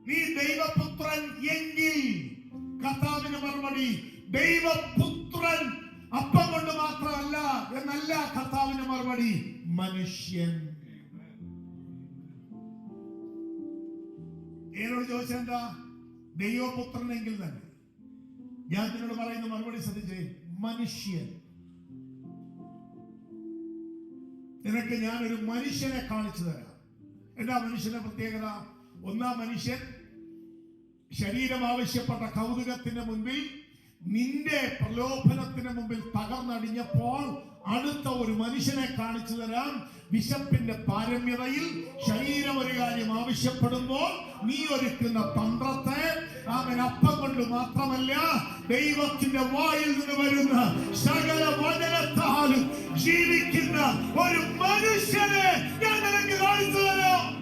നീ ദൈവപുത്രൻ എങ്കിൽ കർത്താവിന് മറുപടി ദൈവപുത്രൻ അപ്പം കൊണ്ട് മാത്രമല്ല എന്നല്ല കർത്താവിന് മറുപടി, മനുഷ്യൻ. എന്നോട് ചോദിച്ചെന്താ? ദൈവപുത്രനെങ്കിൽ തന്നെ. ഞാൻ നിന്നോട് പറയുന്ന മറുപടി ശ്രദ്ധിച്ചേ, മനുഷ്യൻ. നിനക്ക് ഞാനൊരു മനുഷ്യനെ കാണിച്ചു തരാം. എന്താ മനുഷ്യന്റെ പ്രത്യേകത? ഒന്നാം മനുഷ്യൻ ശരീരം ആവശ്യപ്പെട്ട കൗതുകത്തിന് മുൻപിൽ, നിന്റെ പ്രലോഭനത്തിന് മുമ്പിൽ തകർന്നടിഞ്ഞപ്പോൾ അടുത്ത ഒരു മനുഷ്യനെ കാണിച്ചു തരാം. വിശപ്പിന്റെ പാരമ്യതയിൽ ശരീരം ഒരു കാര്യം ആവശ്യപ്പെടുമ്പോൾ നീ ഒരുക്കുന്ന തന്ത്രത്തെ അവൻ അപ്പം കൊണ്ട് മാത്രമല്ല ദൈവത്തിന്റെ വായിൽ നിന്ന് വരുന്ന സകല വചനത്താലും ജീവിക്കുന്ന ഒരു മനുഷ്യനെ ഞാൻ നിനക്ക് കാണിച്ചു തരാം.